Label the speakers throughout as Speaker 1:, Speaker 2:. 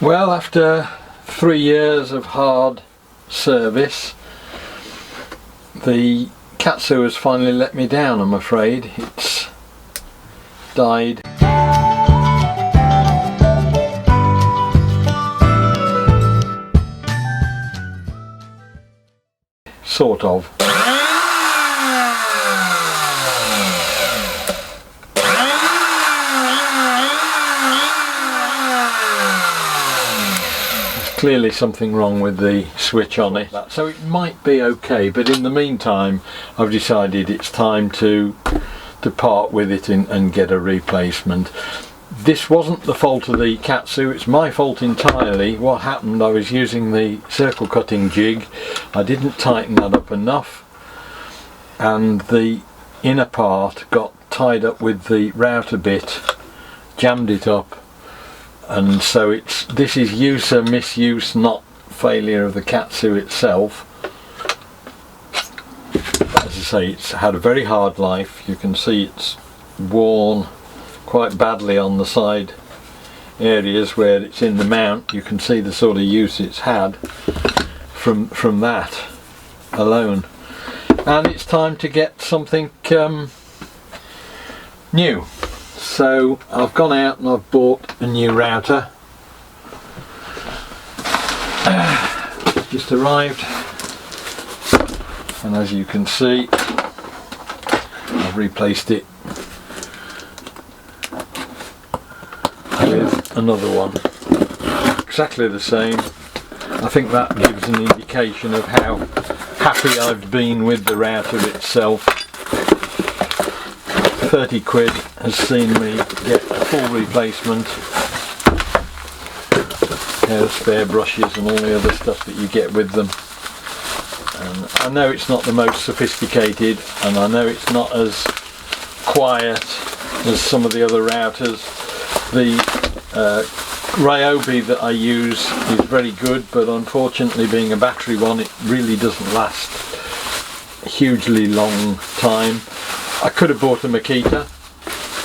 Speaker 1: Well, after 3 years of hard service, the Katsu has finally let me down, I'm afraid. It's died. Sort of. Clearly something wrong with the switch on it, so it might be okay, but in the meantime I've decided it's time to part with it and get a replacement. This wasn't the fault of the Katsu, it's my fault entirely. What happened, I was using the circle cutting jig, I didn't tighten that up enough and the inner part got tied up with the router bit, jammed it up. And so this is use or misuse, not failure of the Katsu itself. As I say, it's had a very hard life. You can see it's worn quite badly on the side areas where it's in the mount. You can see the sort of use it's had from that alone. And it's time to get something new. So I've gone out and I've bought a new router. It's just arrived, and as you can see I've replaced it with another one, exactly the same. I think that gives an indication of how happy I've been with the router itself. 30 quid has seen me get a full replacement, spare brushes and all the other stuff that you get with them. And I know it's not the most sophisticated, and I know it's not as quiet as some of the other routers. The Ryobi that I use is very good, but unfortunately, being a battery one, it really doesn't last a hugely long time. I could have bought a Makita.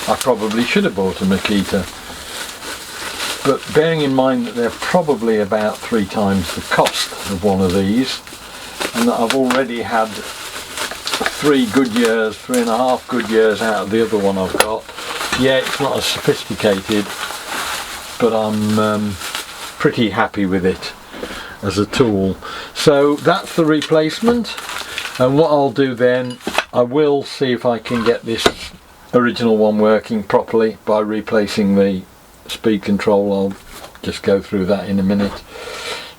Speaker 1: I probably should have bought a Makita. But bearing in mind that they're probably about 3 times the cost of one of these, and that I've already had 3.5 good years out of the other one I've got. Yeah, it's not as sophisticated, but I'm pretty happy with it as a tool. So that's the replacement, and what I'll do then, I will see if I can get this original one working properly by replacing the speed control. I'll just go through that in a minute,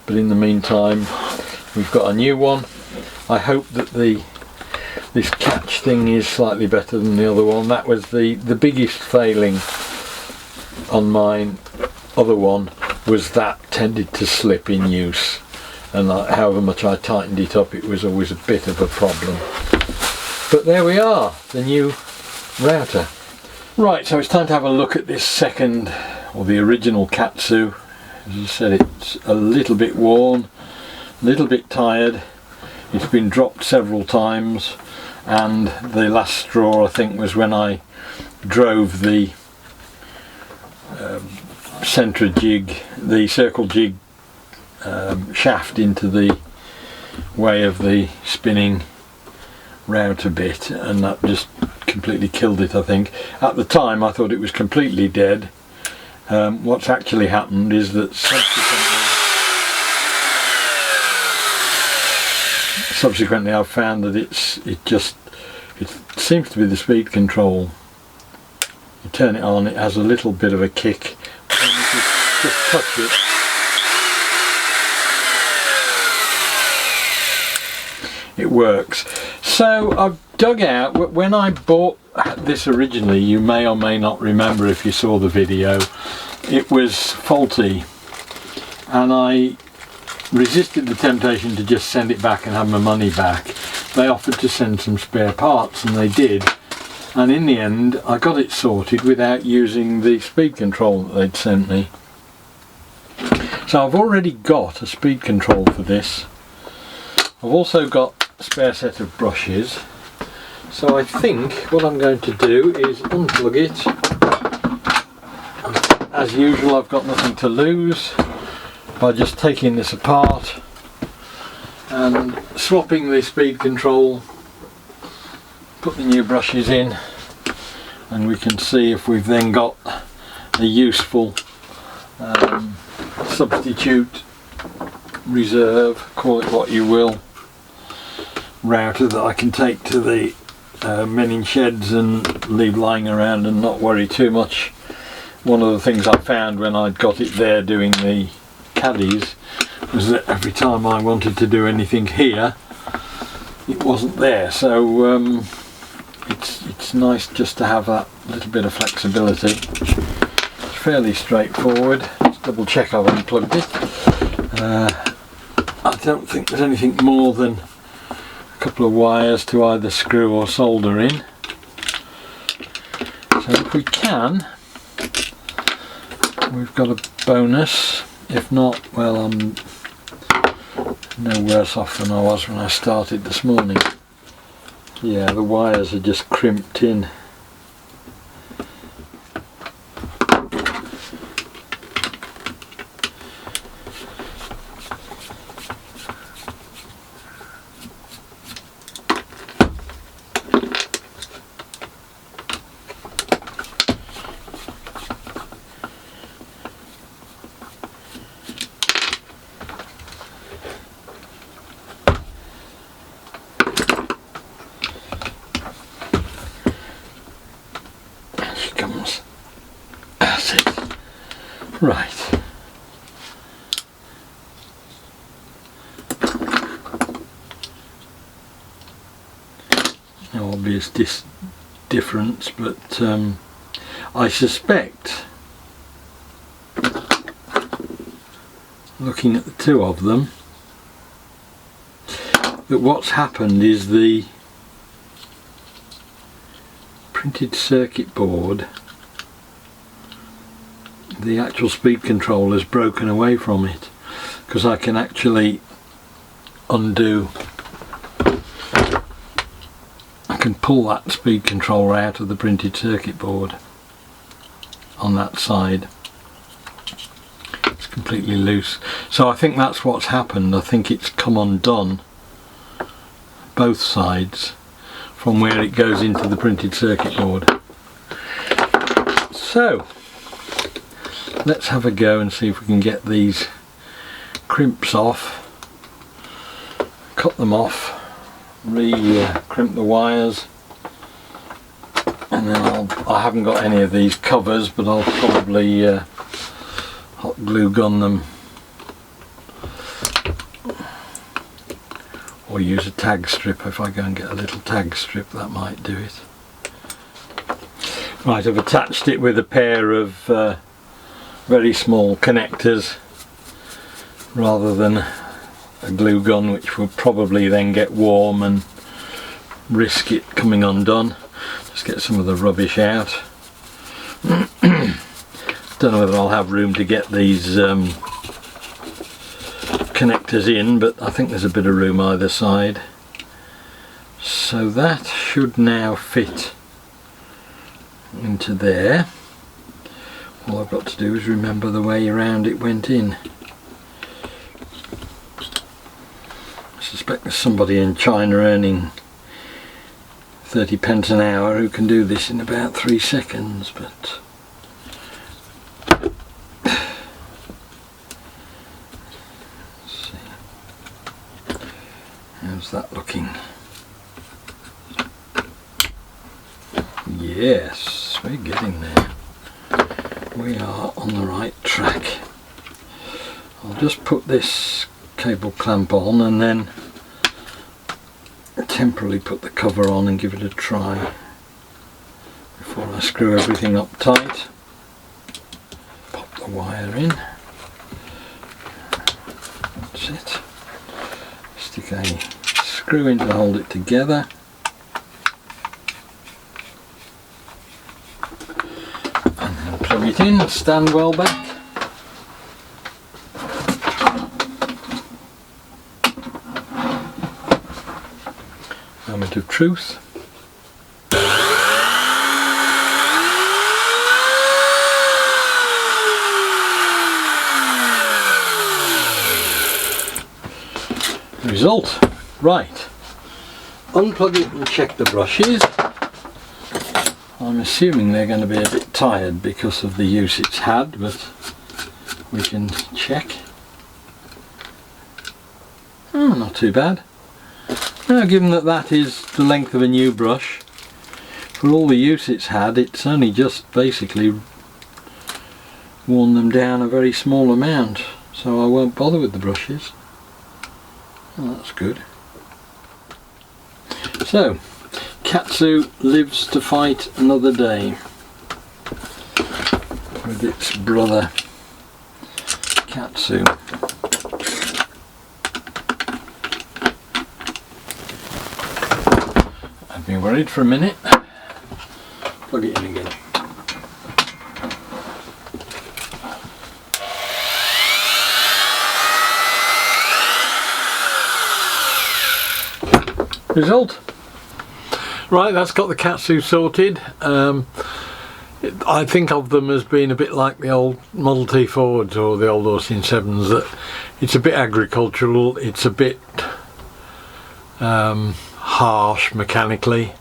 Speaker 1: but in the meantime we've got a new one. I hope that this catch thing is slightly better than the other one. That was the biggest failing on my other one, was that tended to slip in use, and however much I tightened it up, it was always a bit of a problem. But there we are, the new router. Right, so it's time to have a look at this second, or the original Katsu. As I said, it's a little bit worn, a little bit tired. It's been dropped several times, and the last straw I think was when I drove the centre jig, the circle jig shaft into the way of the spinning router bit, and that just completely killed it. I think at the time I thought it was completely dead. What's actually happened is that subsequently I've found that it seems to be the speed control. You turn it on, it has a little bit of a kick, and if you just touch it, it works. So I've dug out, when I bought this originally, you may or may not remember if you saw the video, it was faulty, and I resisted the temptation to just send it back and have my money back. They offered to send some spare parts, and they did, and in the end I got it sorted without using the speed control that they'd sent me. So I've already got a speed control for this. I've also got a spare set of brushes, so I think what I'm going to do is unplug it. As usual, I've got nothing to lose. by just taking this apart and swapping the speed control, put the new brushes in, and we can see if we've then got a useful substitute, reserve, call it what you will, router that I can take to the mending sheds and leave lying around and not worry too much. One of the things I found when I'd got it there doing the caddies was that every time I wanted to do anything here it wasn't there, so it's nice just to have that little bit of flexibility. It's fairly straightforward. Let's double check I've unplugged it. I don't think there's anything more than a couple of wires to either screw or solder in. So if we can, we've got a bonus. If not, well, I'm no worse off than I was when I started this morning. Yeah, the wires are just crimped in. That's it. Right. No obvious difference, but I suspect, looking at the two of them, that what's happened is the printed circuit board, the actual speed control has broken away from it, because I can actually undo, I can pull that speed controller out of the printed circuit board on that side. It's completely loose, so I think that's what's happened. I think it's come undone, both sides, from where it goes into the printed circuit board. So let's have a go and see if we can get these crimps off, cut them off, crimp the wires, and then I haven't got any of these covers, but I'll probably hot glue gun them or use a tag strip. If I go and get a little tag strip, that might do it. Right, I've attached it with a pair of very small connectors rather than a glue gun, which will probably then get warm and risk it coming undone. Just get some of the rubbish out. Don't know whether I'll have room to get these connectors in, but I think there's a bit of room either side. So that should now fit into there. All I've got to do is remember the way around it went in. I suspect there's somebody in China earning 30 pence an hour who can do this in about 3 seconds, but how's that looking? Yes, we're getting there. We are on the right track. I'll just put this cable clamp on and then temporarily put the cover on and give it a try before I screw everything up tight. Pop the wire in. That's it. Stick a screw in to hold it together. And then plug it in, stand well back. Moment of truth. result. Right, unplug it and check the brushes. I'm assuming they're going to be a bit tired because of the use it's had, but we can check. Oh, not too bad. Now, given that that is the length of a new brush, for all the use it's had, it's only just basically worn them down a very small amount, so I won't bother with the brushes. Oh, that's good. So, Katsu lives to fight another day with its brother Katsu. I've been worried for a minute. Plug it in again. Result. Right, that's got the Katsu sorted. I think of them as being a bit like the old Model T Fords or the old Austin 7s, that it's a bit agricultural, it's a bit harsh mechanically,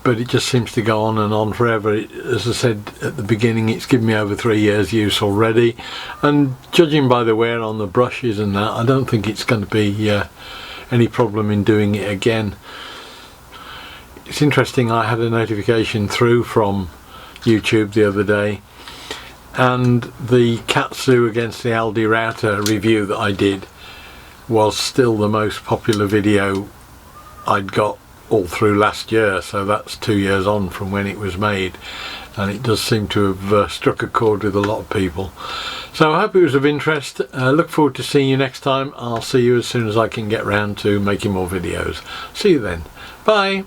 Speaker 1: but it just seems to go on and on forever. As I said at the beginning, it's given me over 3 years use already, and judging by the wear on the brushes and that, I don't think it's going to be any problem in doing it again. It's interesting, I had a notification through from YouTube the other day, and the Katsu against the Aldi router review that I did was still the most popular video I'd got all through last year, so that's 2 years on from when it was made, and it does seem to have struck a chord with a lot of people. So I hope it was of interest. Look forward to seeing you next time. I'll see you as soon as I can get round to making more videos. See you then. Bye.